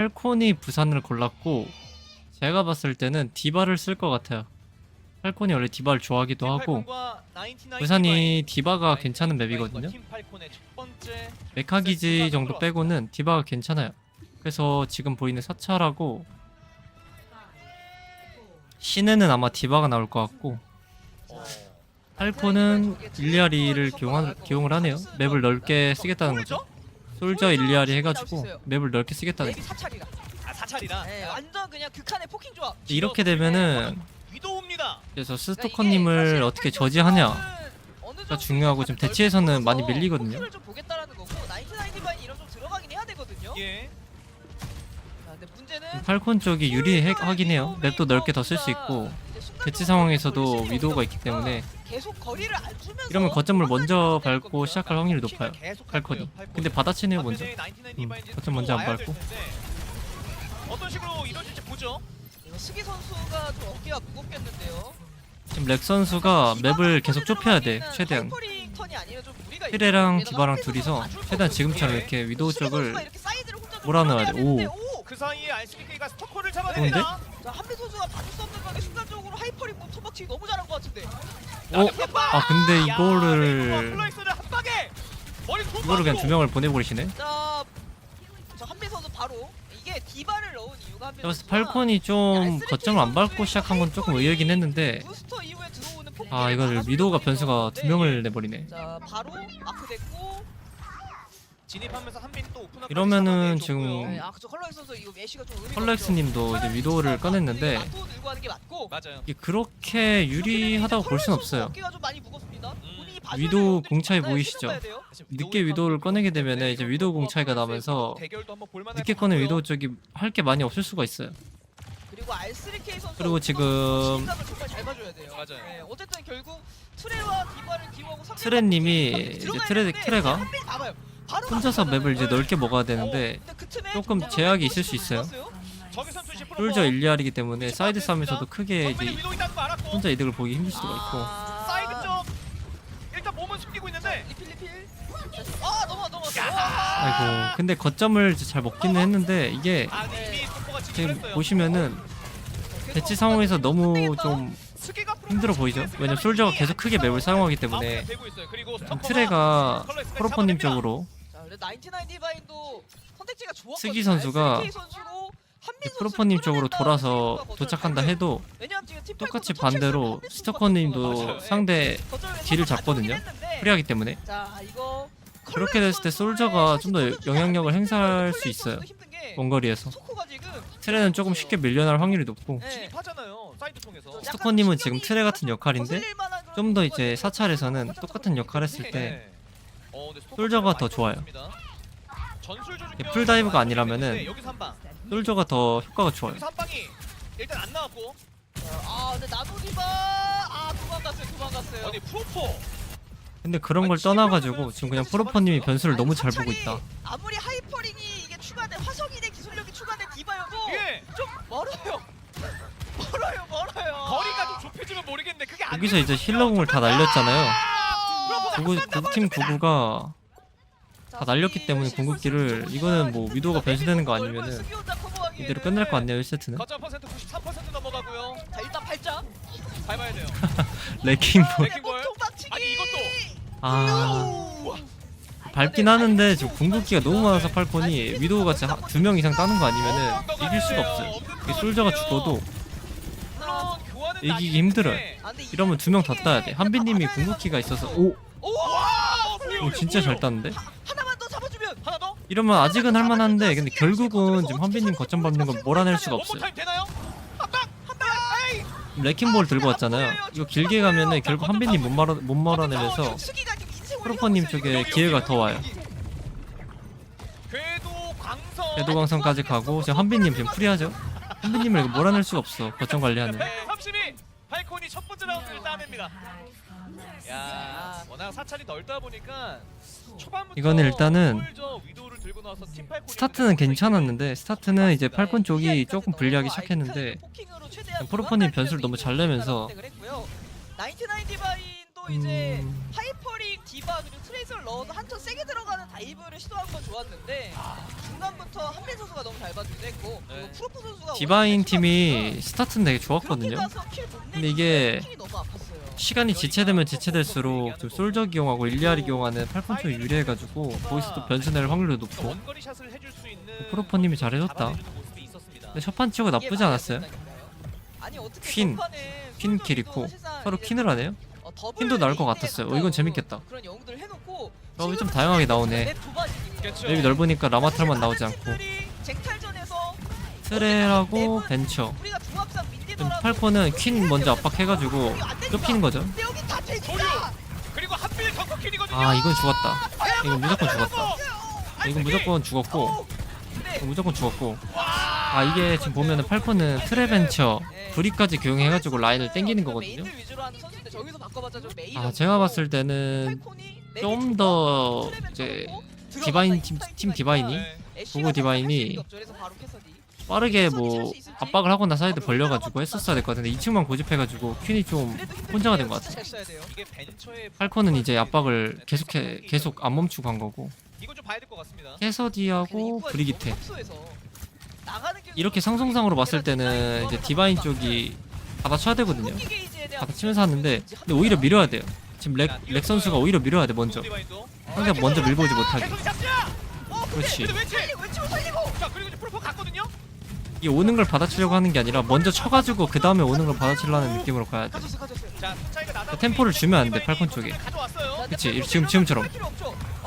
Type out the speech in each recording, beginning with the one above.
팔콘이 부산을 골랐고 제가 봤을 때는 디바를 쓸 것 같아요. 팔콘이 원래 디바를 좋아하기도 하고 부산이 디바가 괜찮은 맵이거든요. 메카기지 정도 빼고는 디바가 괜찮아요. 그래서 지금 보이는 사찰하고 신에는 아마 디바가 나올 것 같고 팔콘은 일리아리를 기용을 하네요. 맵을 넓게 쓰겠다는 거죠. 솔저 일리아리 해가지고 맵을 넓게 쓰겠다는 거죠. 사찰이라. 네, 완전 그냥 극한의 포킹 조합. 이렇게 되면은 위도우입니다. 그래서 스토커님을 어떻게 저지하냐가 중요하고 지금 대치에서는 많이 밀리거든요. 포킹을 좀 보겠다라는 거고 나인티나인티바인 이런 좀 들어가긴 해야 되거든요. 예. 자, 근데 문제는 팔콘 쪽이 유리하긴 해요. 맵도 넓게 더 쓸 수 있고 대치 상황에서도 위도우가 있기 때문에 계속 거리를 안 주면서 이러면 거점을 먼저 밟고 시작할 확률이 높아요. 팔콘이. 근데 받아치네요 먼저. 거점 먼저 안 밟고. 어떤 식으로 이루어질지 보죠. 이거 스기 선수가 좀 어깨가 무겁겠는데요. 지금 렉 선수가 맵을 계속 좁혀야 돼. 최대한. 히레랑 디바랑 둘이서 최대한 지금처럼 이렇게 위도우 쪽을 몰아넣어야 돼. 오. 그 사이에 RCBK가 스토커를 좋은데? 잡아냅니다. 자, 한비 선수가 받을 수 없는 방에 순간적으로 하이퍼링 몸 토박치기 너무 잘한 것 같은데. 아 근데 이거를 플라이스를 한 방에 머리 두 이거를 그냥 두 명을 보내버리시네. 자, 한비 선수 바로 이게 디바를 넣은 이유가 한비 그래서 선수가 팔콘이 좀 거점을 안 밟고 시작한 건 조금 의외긴 했는데 부스터 이후에 들어오는 아 이거를 위도우가 변수가 두 명을 내버리네. 자, 바로 마크 됐고. 진입하면서 한빈 또 오픈업 이러면은 지금 네, 아, 그쵸. 컬러엑 선수 이거 메시가 좀 의미가 컬렉스님도 이제 위도우를 꺼냈는데 또 들고 하는 게 맞고. 맞아요. 이게 그렇게 유리하다고 볼 순 없어요. 어깨가 좀 많이 무겁습니다. 본인이 봐줘야 위도우 되는데 공 차이 좀 보이시죠? 해봐야 돼요. 늦게 위도우를 꺼내게 되면 이제 위도우 공 차이가 나면서 대결도 한번 볼만할 늦게 것 꺼낸 같고요. 위도우 쪽이 할 게 많이 없을 수가 있어요. 그리고 R3K 선수 그리고 지금 진입각을 정말 잘 봐줘야 돼요. 맞아요. 네, 어쨌든 결국 트레와 디바를 기용하고 상대방 트레님이 공격이 이제 들어가야 트레가 되는데 한빈 봐봐요. 바로 혼자서 막히잖아요. 맵을 이제 네. 넓게 먹어야 되는데 근데 그 틈에 조금 정말 제약이 왼쪽 있을 수 있어요. 좋았어요. 저기선 투시 프로 솔저 일리알이기 때문에 사이드 싸움에서도 크게 정면에 이제 위도우 있다는 거 알았고 혼자 이득을 보기 힘들 수가 있고 사이드 쪽 일단 몸은 숨기고 있는데 리필. 아, 넘어갔어. 아이고 근데 거점을 이제 잘 먹기는 했는데 이게 아니 이미 스토커가 지금 진출했어요. 보시면은 대치 상황에서 너무 좀 스기가 힘들어 보이죠? 왜냐면 솔저가 계속 크게 맵을 사용하기 때문에 되고 있어요. 그리고 스토커가 트레가 컬러엑스까지 프로퍼님 잡아냅니다. 쪽으로 자, 근데 나인티나인 디바인도 선택지가 좋았거든요. 스기 선수가 SK 선수로 한빈 프로퍼님 선수를 쪽으로 끌어낸다 돌아서 생각과 도착한다 거절을 해도 왜냐면 지금 팀 똑같이 팔콘도 반대로 한빈 선수가 스토커님도 맞아요. 상대 거절을 뒤를 서로 잡거든요. 가져오긴 했는데, 프리하기 때문에 자, 이거 그렇게 됐을 때 솔저가 좀 더 영향력을 행사할 수 있어요. 원거리에서 소코가 지금 트레는 조금 쉽게 밀려날 확률이 높고 네. 진입하잖아요. 사이드 통해서. 스토커님은 지금 트레 같은 역할인데 거슬릴 만한 그런 좀 더 이제 부분이 사찰에서는 거점 똑같은 역할 했을 네. 때 근데 스토커가 솔저가 더 많이 좋아요. 들어갔습니다. 전술 조준 이게 풀다이브가 아니라면은 네, 여기서 한 방. 솔저가 더 효과가 좋아요. 여기서 한 방이 일단 안 나왔고. 아, 근데 나노디바 도망갔어요. 아니 프로포. 근데 그런 걸 떠나가지고 지금 그냥 프로퍼님이 변수를 너무 잘 보고 있다. 아무리 하이퍼링이 이게 추가된 화성인의 기술력이 추가된 디바여도 이게 좀 멀어요. 멀어요. 거리가 좀 좁혀지면 모르겠는데 그게 안 여기서 이제 되거든요. 힐러공을 다 날렸잖아요. 프로포가 팀 구구가 다 날렸기 때문에 궁극기를 이거는 뭐 위도가 변수되는 거 아니면은 이대로 끝날 거 같네요 1세트는. 거점 퍼센트 93% 넘어가고요. 자, 일단 팔자. 밟아야 돼요. 레킹볼. 레킹볼. 통박치기. 아니 이것도 아 밟긴 하는데 지금 궁극기가 너무 많아서 팔콘이 위도우가 진짜 2명 이상 따는 거 아니면은 이길 수가 없어요. 이게 솔저가 죽어도 물론 교환은 이기기 힘들어요. 아, 근데 이러면 2명 다 따야 돼. 한빈님이 궁극기가 있어서 오 진짜 잘 땄는데? 하나만 더 잡아주면 하나 더? 이러면 아직은 할만한데 근데 결국은 지금 한빈님 거점 밟는 건 몰아낼 수가 없어요. 원모타임 되나요? 한방 에이! 레킹볼 들고 왔잖아요. 이거 길게 가면은 결국 한빈님 못 몰아내면서 프로퍼님 쪽에 기회가 더 와요. 궤도 광선. 대도광선까지 가고 지금 한빈님 지금 프리하죠? 한빈님을 이거 몰아낼 수가 없어. 거점 관리하는. 32. 팔콘이 첫 번째 라운드를 따냅니다. 야, 워낙 사찰이 넓다 보니까 초반부터 이거는 일단은 홀저 위도우를 들고 나와서 팀 팔콘이 스타트는 괜찮았는데 스타트는 이제 팔콘 쪽이 조금 불리하기 시작했는데 프로퍼님 변수를 너무 잘 내면서 이제 하이퍼링 디바 그리고 트레이서를 넣어서 한턴 세게 들어가는 다이브를 시도한 건 좋았는데 중간부터 한빈 선수가 너무 잘 봐주기도 했고 그리고 네. 프로포 선수가 디바인 팀이 스타트는 되게 좋았거든요. 근데 이게 너무 아팠어요. 시간이 지체되면 지체될수록 좀 솔저 기용하고 일리아리 기용하는 팔콘 쪽이 유리해가지고 거기서 또 변수낼 확률도 높고 원거리 샷을 해줄 수 있는 프로퍼님이 잘해줬다. 잡아내주는 모습이 있었습니다. 근데 첫판 치고 나쁘지 않았어요. 아니, 어떻게 퀸, 전판에 퀸 솔저도 키리코 사실상 서로 이제 퀸을 하네요. 더블 퀸도 나올 것 레이드에 같았어요. 가까운 이건 재밌겠다. 그런 영웅들 해놓고 좀 지금은 다양하게 진짜 나오네. 맵 두 번이니까. 그렇죠. 맵이 넓으니까 라마탈만 나오지 않고 쟁탈전에서 트레라고 벤처. 우리가 중합상 좀 민디더라도 팔콘은 퀸 먼저 압박해가지고 좁히는 거죠. 근데 여기 다 소유! 돼지다. 그리고 한빌 덩커킬이거든요. 아 이건 죽었다. 이건 무조건 죽었다. 이건 무조건 죽었고 이건 무조건 죽었고. 아 이게 지금 보면은 팔콘은 트레 벤처 브리까지 교용해가지고 라인을 땡기는 거거든요. 메인을 위주로 하는 선수인데 저기서 바꿔봤자 좀 메인 아 제가 봤을 때는 좀 더 이제 디바인 팀 디바인이 보고 디바인이 빠르게 뭐 압박을 하거나 사이드 벌려가지고 했었어야 될 것 같은데 2층만 고집해가지고 퀸이 좀 혼자가 된 것 같아. 이게 벤처의 팔콘은 이제 압박을 계속 안 멈추고 간 거고 이건 좀 봐야 될 것 같습니다. 캐서디하고 브리기테 이렇게 상성상으로 봤을 때는 이제 디바인 쪽이 받아쳐야 되거든요. 받아치면서 하는데 근데 오히려 밀어야 돼요. 지금 렉 선수가 오히려 밀어야 돼 먼저. 상대가 먼저 밀보지 못하게. 그렇지. 자 그리고 이제 프로포 갔거든요. 이게 오는 걸 받아치려고 하는 게 아니라 먼저 쳐가지고 그 다음에 오는 걸 받아치려는 느낌으로 가야 돼. 자 차이가 나다. 템포를 주면 안 돼, 팔콘 쪽에. 가져왔어요. 그치 지금처럼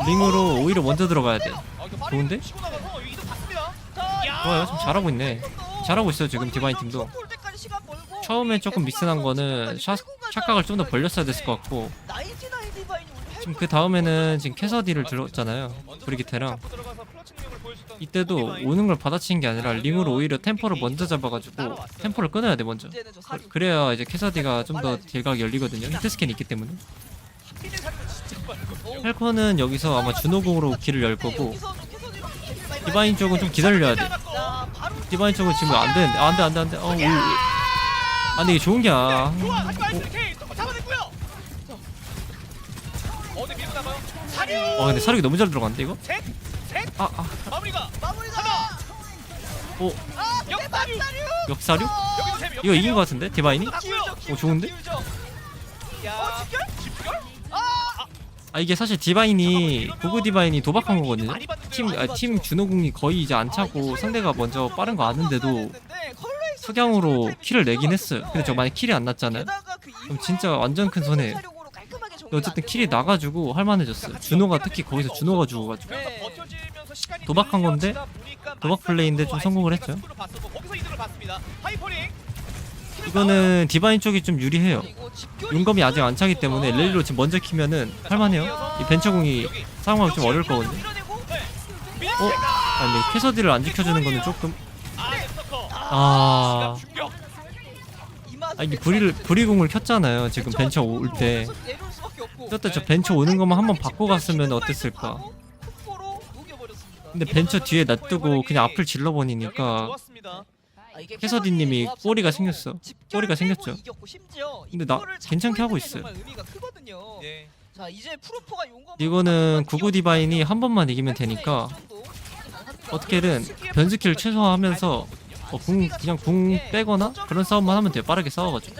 링으로 오히려 먼저 들어가야 돼. 좋은데? 치고 나가서 이도 봤습니다. 좋아요, 좀 잘하고 있네. 잘하고 있어요 지금 디바인 팀도. 처음에 조금 미스난 거는 샷각을 좀 더 벌렸어야 됐을 것 같고 지금 그 다음에는 지금 캐서디를 들었잖아요 브리기테랑. 이때도 오는 걸 받아치는 게 아니라 링으로 오히려 템포를 먼저 잡아가지고 템포를 끊어야 돼 먼저. 그래야 이제 캐서디가 좀 더 딜각이 열리거든요. 히트 스캔이 있기 때문에. 펠컨은 여기서 아마 준호공으로 길을 열 거고 디바인 쪽은 좀 기다려야 돼. 디바인 쪽은 지금 안 되는데. 안돼. 근데 이게 좋은 게 좋아. 하지마 SK 또 잡아냈고요. 어디 밀고 나가요? 사류. 근데 사륙이 너무 잘 들어갔는데 이거? 셋. 마무리가. 하나. 오 역사류. 역사륙? 여기도 재미. 이거 이긴 거 같은데 디바인이? 오 좋은데? 야. 집결? 아 이게 사실 디바인이 구구 디바인이 도박한 거거든요. 팀 준호궁이 거의 이제 안 차고 상대가 먼저 빠른 거 아는데도 석양으로 킬을 내긴 했어요. 근데 저 만약 킬이 안 났잖아요. 그럼 진짜 완전 큰 손해예요. 근데 어쨌든 킬이 나가지고 할만해졌어요. 준호가 특히 거기서 준호가 죽어가지고 그래서 버텨지면서 시간이 도박한 건데 보니까 도박 플레이인데 좀 성공을 했죠. 거기서 이득을 봤습니다. 하이퍼링. 이거는 디바인 쪽이 좀 유리해요. 용검이 아직 안 차기 때문에 랠리로 지금 먼저 키면은 할만해요. 이 벤처공이 사용하기 좀 어려울 거거든요. 근데 캐서디를 안 지켜주는 거는 조금 이게 브리공을 켰잖아요. 지금 벤처 올 때. 그때 저 벤처 오는 것만 한번 바꿔 갔으면 어땠을까. 근데 벤처 뒤에 놔두고 그냥 앞을 질러버리니까 캐서디님이 꼬리가 생겼어. 꼬리가 생겼죠. 근데 나 괜찮게 하고 있어요. 이거는 구구 디바인이 한 번만 이기면 되니까 어떻게든 변스킬 최소화하면서 그냥 궁 빼거나 그런 싸움만 하면 돼요. 빠르게 싸워가지고.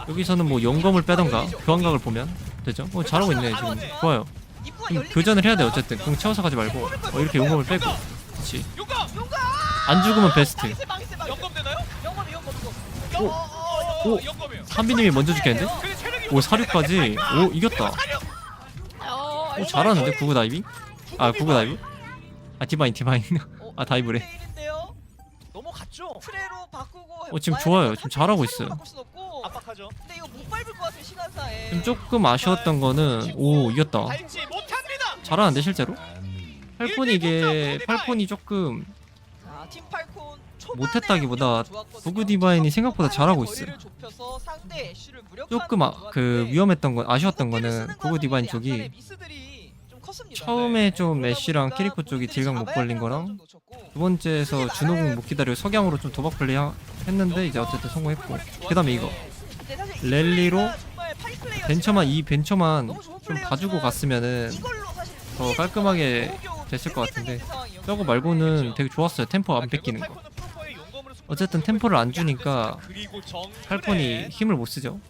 여기서는 뭐 용검을 빼던가 교환각을 보면 되죠. 잘하고 있네 지금. 좋아요. 좀 교전을 해야 돼. 어쨌든 궁 채워서 가지 말고 이렇게 용검을 빼고. 그렇지. 안 죽으면 베스트. 오 한비님이 먼저 죽겠는데? 오 사륙까지. 오 이겼다. 오 잘하는데 구구 다이빙? 구구 다이빙? 디바인 다이브래. 넘어갔죠. 트레로 바꾸고 지금 좋아요. 지금 잘하고 있어요. 압박하죠. 근데 이거 못 밟을 것 같은 시간사에. 지금 조금 아쉬웠던 거는 이겼다. 밟지 못합니다. 잘하는데 실제로? 팔콘이 조금 팀 팔콘 못했다기보다 구구 디바인이 생각보다 잘하고 있어요. 조금 위험했던 건 아쉬웠던 거는 구구 디바인 쪽이 처음에 좀 애쉬랑 키리코 쪽이 딜각 못 벌린 거랑 두 번째에서 준호궁 못 기다리고 석양으로 좀 도박 플레이 했는데 이제 어쨌든 성공했고 그 다음에 이거 랠리로 벤처만 이 벤처만 너무 좋은 좀 플레이였지만 봐주고 갔으면은 이걸로 사실 더 깔끔하게 됐을 것 같은데 저거 말고는 되게 좋았어요. 템포 안 뺏기는 거. 어쨌든 템포를 안 주니까 팔콘이 힘을 못 쓰죠.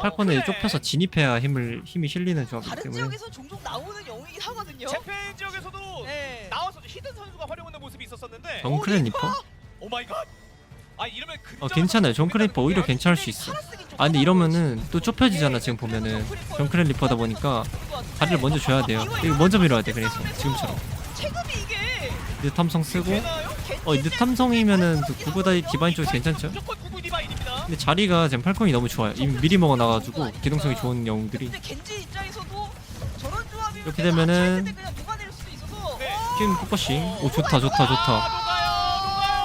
팔콘을 좁혀서 진입해야 힘이 실리는 조합이기 다른 때문에. 지역에서 종종 나오는 영웅이긴 하거든요. 재팬 지역에서도 네. 나와서 히든 선수가 활용하는 모습이 있었었는데 정크랜 리퍼? 오 마이 갓. 아 이러면 괜찮아요. 정크랜 리퍼 오히려 괜찮을 수 있어. 아 근데 이러면은 또 좁혀지잖아. 지금 보면은 정크랜 리퍼다 보니까 다리를 먼저 줘야 돼요. 이거 먼저 밀어야 돼. 그래서 지금처럼 체급이 이게 늦탐성 쓰고 되나요? 늦탐성이면은 그 구구다이 디바인 쪽이 괜찮죠? 무조건 구구 디바인입니다. 근데 자리가 지금 팔콘이 너무 좋아요. 이미 미리 먹어놔가지고 기동성이 좋은 영웅들이. 근데 겐지 입장에서도 저런 조합이면 이렇게 되면은 그냥 녹아낼 수도 있어서 네. 퀸 포커싱. 오 좋다.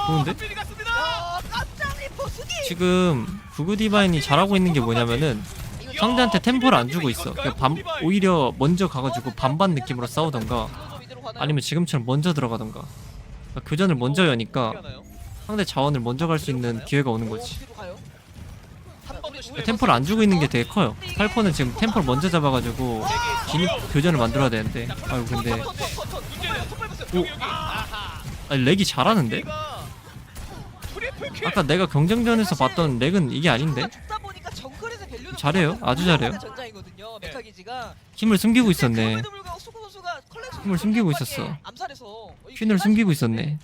좋은데? 야, 깜짝 리포 수기. 지금 구구 디바인이 잘하고 있는 게 뭐냐면은 상대한테 템포를 안 주고 있어. 그러니까 오히려 먼저 가가지고 반반 느낌으로 싸우던가 아니면 지금처럼 먼저 들어가던가. 그러니까 교전을 먼저 여니까 상대 자원을 먼저 갈 수 있는 기회가 오는 거지. 템포를 안 주고 있는 게 되게 커요. 팔콘은 지금 템포를 먼저 잡아가지고 진입 교전을 만들어야 되는데 아이고 근데 오 아니 렉이 잘하는데? 아까 내가 경쟁전에서 봤던 렉은 이게 아닌데? 잘해요. 아주 잘해요. 힘을 숨기고 있었네. 힘을 숨기고 있었어. 퀸을 숨기고 있었네.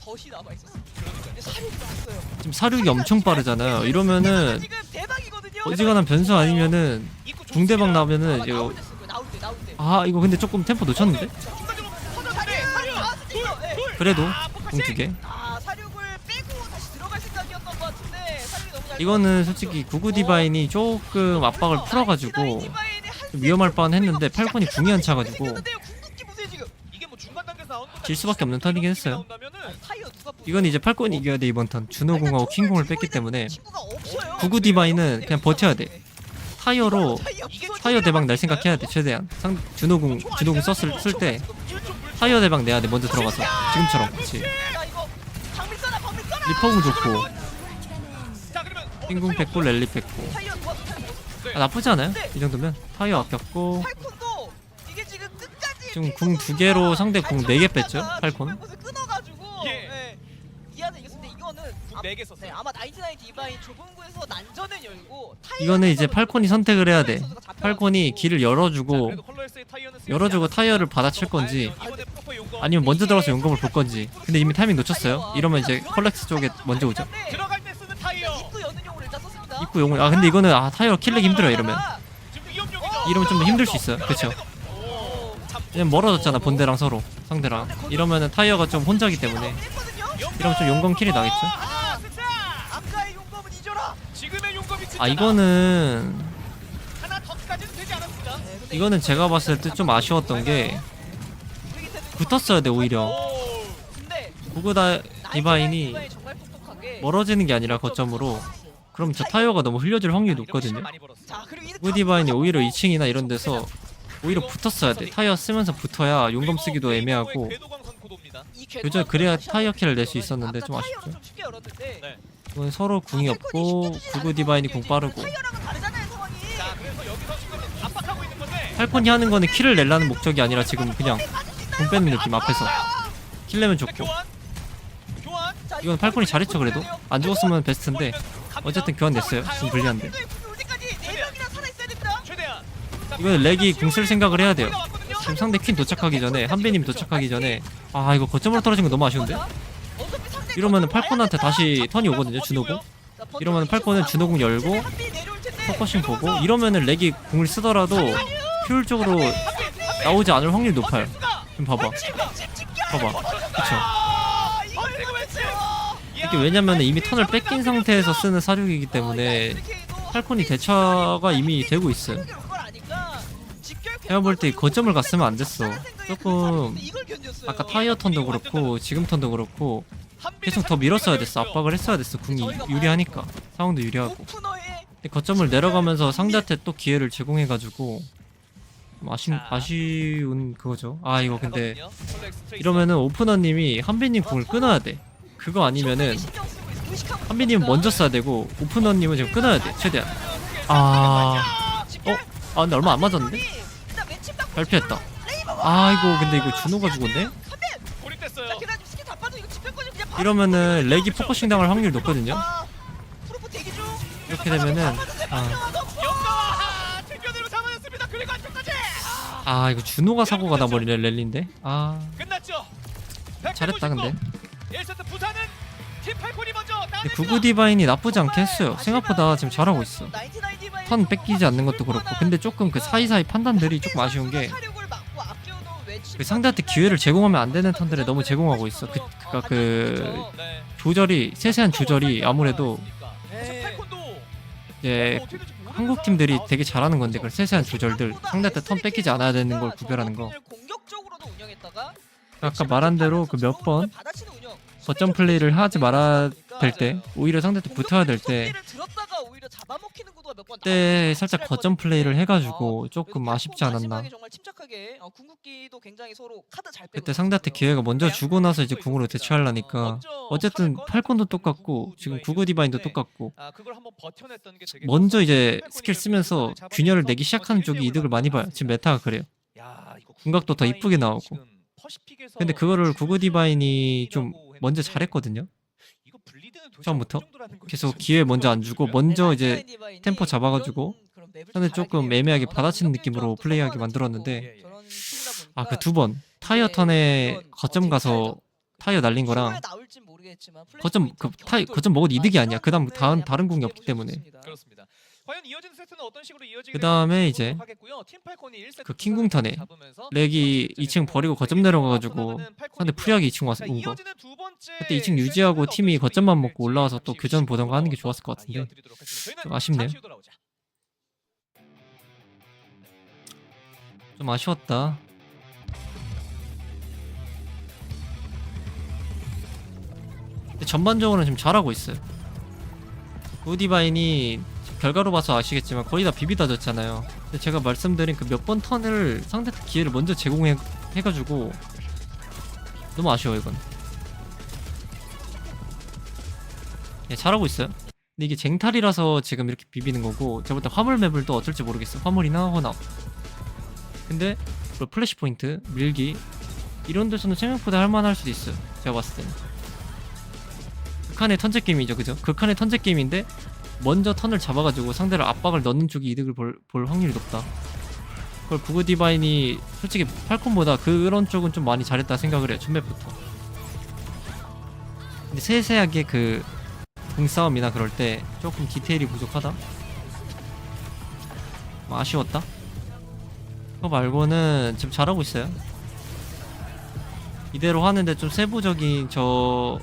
지금 사륙이 엄청 빠르잖아요. 이러면은 어지간한 변수 아니면은 붕대박 나오면은 이거 이거 근데 조금 템포 놓쳤는데? 그래도 공 2개. 이거는 솔직히 구구 디바인이 조금 압박을 풀어가지고 좀 위험할 뻔했는데 팔콘이 궁이 안 차가지고 질 수밖에 없는 턴이긴 했어요. 이건 이제 팔콘이 이겨야 돼 이번 턴. 준호궁하고 킹궁을 뺐기 때문에 구구 디바인은 그냥 버텨야 돼. 타이어 대박 날 생각해야 돼 최대한. 준호궁 쓸 때 타이어 대박 내야 돼 먼저 들어가서 지금처럼. 그렇지. 리퍼궁 좋고 킹궁 뺐고 랠리 뺐고 나쁘지 않아요? 이 정도면 타이어 아꼈고 지금 궁 2개로 상대 궁 4개 뺐죠 팔콘. 아마 나이트나이 디바인 좁은 구에서 난전을 열고 이거는 이제 팔콘이 선택을 해야 돼. 팔콘이 길을 열어주고 타이어를 받아칠 건지 아니면 먼저 들어가서 용검을 볼 건지. 근데 이미 타이밍 놓쳤어요. 이러면 이제 컬렉스 쪽에 먼저 오죠. 입구 용을 근데 이거는 타이어 킬렉 힘들어요. 이러면 좀 더 힘들 수 있어요. 그쵸. 왜냐면 멀어졌잖아 본대랑 서로 상대랑. 이러면은 타이어가 좀 혼자기 때문에 이러면 좀 용검 킬이 나겠죠. 이거는 제가 봤을 때 좀 아쉬웠던 게 붙었어야 돼 오히려. 구구다 디바인이 멀어지는 게 아니라 거점으로 그럼 저 타이어가 너무 흘려질 확률이 높거든요. 구구 디바인이 오히려 2층이나 이런 데서 오히려 붙었어야 돼. 타이어 쓰면서 붙어야 용검 쓰기도 애매하고 요즘 그래야 타이어 킬을 낼 수 있었는데 좀 아쉽죠. 이건 서로 궁이 없고 구구 디바인이 궁 빠르고 팔콘이 하는 거는 킬을 내려는 목적이 아니라 지금 그냥 궁 뺏는 느낌. 앞에서 킬 내면 좋고. 이건 팔콘이 잘했죠. 그래도 안 죽었으면 베스트인데 어쨌든 교환 됐어요. 지금 불리한데 이거는 렉이 궁 쓸 생각을 해야 돼요. 지금 상대 퀸 도착하기 전에 한배님 도착하기 전에 이거 거점으로 떨어진 거 너무 아쉬운데? 이러면은 팔콘한테 다시 턴이 오거든요. 준호궁. 이러면은 팔콘은 준호궁 열고 포커싱 보고 이러면은 렉이 궁을 쓰더라도 효율적으로 나오지 않을 확률이 높아요. 지금 봐봐. 그쵸. 이게 왜냐면은 이미 턴을 뺏긴 상태에서 쓰는 사륙이기 때문에 팔콘이 대처가 이미 되고 있어요. 제가 볼 때 거점을 갔으면 안 됐어. 조금 아까 타이어 턴도 그렇고 지금 턴도 그렇고 계속 더 밀었어야 됐어. 압박을 했어야 됐어. 궁이 유리하니까 상황도 유리하고. 근데 거점을 내려가면서 상대한테 또 기회를 제공해가지고 아쉬운 그거죠. 이거 근데 이러면은 오프너님이 한빈님 궁을 끊어야 돼. 그거 아니면은 한빈님은 먼저 써야 되고 오프너님은 지금 끊어야 돼 최대한. 아 근데 얼마 안 맞았는데? 일단 왼쪽 딱 잘 피했다. 레이버가 아이고 근데 이거 준호가 죽었네? 고립됐어요. 자, 게다가 스킬 다 빠져 이거 집행권이 그냥 바로 이러면은 렉이 포커싱 당할 확률이 높거든요? 아, 프로포 대기 중. 이렇게 되면은 역가와 튕겨내로 잡아냈습니다. 그리고 안쪽까지. 아 이거 준호가 사고가 나버리네 랠리인데? 아 끝났죠. 잘했다 근데 1세트 부산은 팀 팔콘이 먼저 근데 따냅니다. 구구 디바인이 나쁘지 않게 했어요. 생각보다 지금 잘하고 있어. 턴 뺏기지 않는 것도 그렇고 근데 조금 그 사이사이 판단들이 조금 아쉬운 게 그 상대한테 기회를 제공하면 안 되는 턴들에 너무 제공하고 있어. 그니까 그 네. 조절이 세세한 조절이 아무래도 사실 팔콘도 이제 어떻게 될지 모르는 한국 팀들이 상황. 되게 잘하는 건데 그런 세세한 조절들 상대한테 턴 뺏기지 않아야 되는 걸 구별하는 거. 공격적으로도 운영했다가 아까 말한 대로 그 몇 번 거점 플레이를 하지 말아야 될 때 오히려 상대한테 붙어야 될 때 그때 살짝 거점 플레이를 해가지고 조금 아쉽지 않았나. 그때 상대한테 기회가 먼저 주고 나서 이제 궁으로 대처하려니까 어쨌든 팔콘도 똑같고 지금 구구 디바인도 똑같고 그걸 한번 버텨냈던 게 되게 먼저 좋았어요. 이제 팔콘이 스킬 이렇게 쓰면서 잡아내면서 균열을 내기 시작하는 쪽이 이득을 많이 봐요. 지금 메타가 그래요. 야, 이거 궁각도 더 이쁘게 나오고. 지금 퍼시픽에서 근데 그거를 구구 디바인이 좀 했는데 먼저 잘했거든요. 이거 블리드는 도대체 처음부터 어느 정도라는 거지? 계속 기회 먼저 안 주고 먼저 이제 템포 잡아가지고 상대 조금 애매하게 받아치는 느낌으로 플레이하게 만들었는데 아 그 두 번 타이어 턴에 거점 가서 타이어 날린 거랑 거점 먹어도 이득이 아니야. 그다음 다른 궁이 없기 때문에. 그렇습니다. 과연 이어지는 세트는 어떤 식으로 이어지게 그다음에 될지 이제 보도록 하겠고요. 팀 팔콘이 1세트 그 킹궁 턴에 잡으면서 렉이 2층 버리고 거점 내려가가지고 상대 프리하게 2층 와서 자, 온 거. 이어지는 두 번째 그때 2층 유지하고 세트는 팀이 어떤 거점만 식으로 먹고 올라와서 또 이어질지 교전 보던가 하는 게 좋았을 것 같은데 이어드리도록 하겠습니다. 저희는 좀 아쉽네요. 잠시 후 돌아오자. 좀 아쉬웠다. 근데 전반적으로는 지금 잘하고 있어요. 우디바인이 결과로 봐서 아시겠지만 거의 다 비비다 졌잖아요. 근데 제가 말씀드린 그 몇 번 턴을 상대한테 기회를 먼저 제공해가지고 너무 아쉬워 이건. 예, 잘하고 있어요. 근데 이게 쟁탈이라서 지금 이렇게 비비는 거고 제가 볼 때 화물 맵을 또 어쩔지 모르겠어. 화물이나 허나. 근데 뭐 플래시 포인트, 밀기 이런 데서는 생각보다 할만할 수도 있어요. 제가 봤을 때는. 극한의 턴제 게임이죠, 그죠? 극한의 턴제 게임인데 먼저 턴을 잡아가지고 상대를 압박을 넣는 쪽이 이득을 볼 확률이 높다. 그걸 구구 디바인이 솔직히 팔콘보다 그런 쪽은 좀 많이 잘했다 생각을 해요. 첫맵부터. 근데 세세하게 그 궁싸움이나 그럴 때 조금 디테일이 부족하다. 뭐 아쉬웠다. 그거 말고는 지금 잘하고 있어요. 이대로 하는데 좀 세부적인 저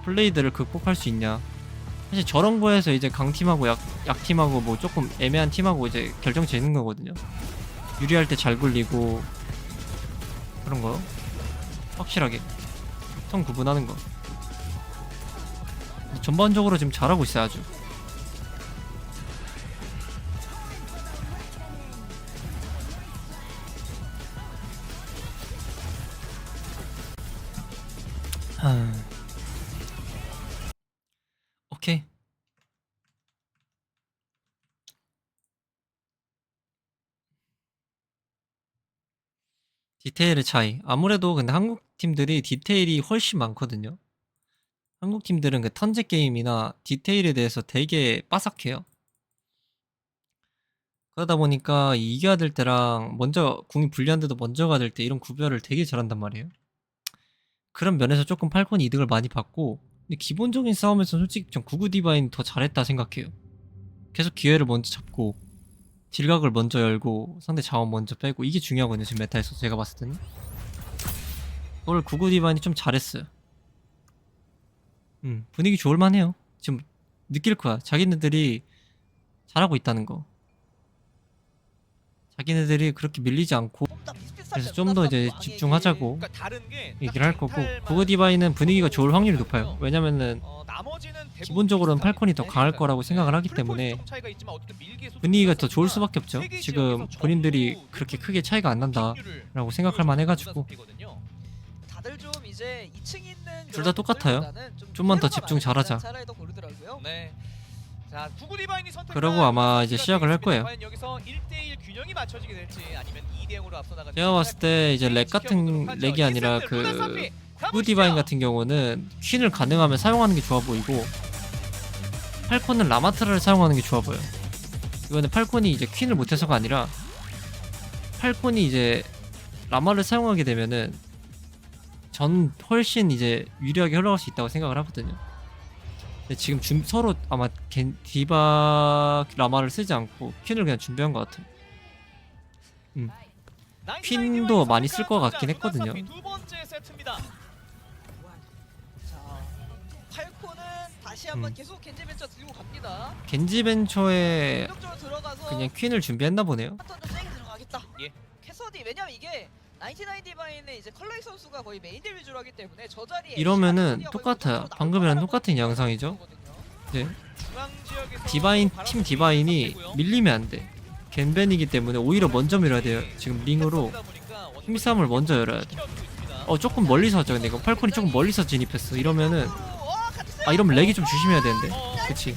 플레이들을 극복할 수 있냐. 사실 저런 거에서 이제 강팀하고 약팀하고 뭐 조금 애매한 팀하고 이제 결정지는 거거든요. 유리할 때 잘 굴리고 그런 거 확실하게 턴 구분하는 거. 전반적으로 지금 잘하고 있어요 아주. 오케이. 디테일의 차이. 아무래도 근데 한국 팀들이 디테일이 훨씬 많거든요. 한국 팀들은 그 턴제 게임이나 디테일에 대해서 되게 빠삭해요. 그러다 보니까 이겨야 될 때랑 먼저 궁이 불리한데도 먼저 가야 될 때 이런 구별을 되게 잘한단 말이에요. 그런 면에서 조금 팔콘이 이득을 많이 받고 근데 기본적인 싸움에서 솔직히 전 구구 디바인 더 잘했다 생각해요. 계속 기회를 먼저 잡고 딜각을 먼저 열고 상대 자원 먼저 빼고 이게 중요하거든요 지금 메타에서 제가 봤을 때는. 오늘 구구 디바인이 좀 잘했어요. 분위기 좋을만해요. 지금 느낄 거야. 자기네들이 잘하고 있다는 거. 자기네들이 그렇게 밀리지 않고 그래서 좀 더 이제 집중하자고 그러니까 다른 게 얘기를 할 거고 구구 디바인은 분위기가 좋을 확률이 높아요. 왜냐면은 기본적으로는 팔콘이 더 강할 거라고 생각을 하기 때문에 분위기가 더 좋을 수밖에 없죠. 지금 본인들이 그렇게 크게 차이가 안 난다라고 생각할 만해가지고 둘 다 똑같아요. 좀만 더 집중 잘하자. 네. 자, 구구 디바인이 선택한 그러고 아마 이제 시작을 할 거예요. 과연 여기서 1대1 균형이 맞춰지게 될지 아니면 2대 0으로 앞서 나가는 제가 봤을 때 이제 렉 같은 렉이 아니라 그 구구 디바인 같은 경우는 퀸을 가능하면 사용하는 게 좋아 보이고 팔콘은 라마트라를 사용하는 게 좋아 보여. 이거는 팔콘이 이제 퀸을 못해서가 아니라 팔콘이 이제 라마를 사용하게 되면은 전 훨씬 이제 유리하게 흘러갈 수 있다고 생각을 하거든요. 근데 지금 서로 아마 디바 라마를 쓰지 않고 퀸을 그냥 준비한 것 같아요. 퀸도 많이 쓸 것 같긴 했거든요. 두 번째 세트입니다. 자, 팔코는 다시 한번 계속 겐지 벤처 들고 갑니다. 겐지 벤처에 공격적으로 들어가서 그냥 퀸을 준비했나 보네요. 한 턴 더 세게 들어가겠다. 예. 캐서디 왜냐면 이게 99 디바인의 이제 컬러이 선수가 거의 메인딜 위주로 하기 때문에 저 자리에 이러면은 똑같아요. 방금이랑 똑같은 양상이죠. 이제 중앙 지역에서 디바인 바로 팀 디바인이 되고요. 밀리면 안 돼. 겐벤이기 때문에 오히려 먼저 밀어야 돼요. 지금 링으로 힘싸움을 먼저 열어야 돼. 조금 멀리서 하죠. 근데 이거 팔콘이 조금 멀리서 진입했어. 이러면은 이러면 렉이 좀 조심해야 되는데. 그치.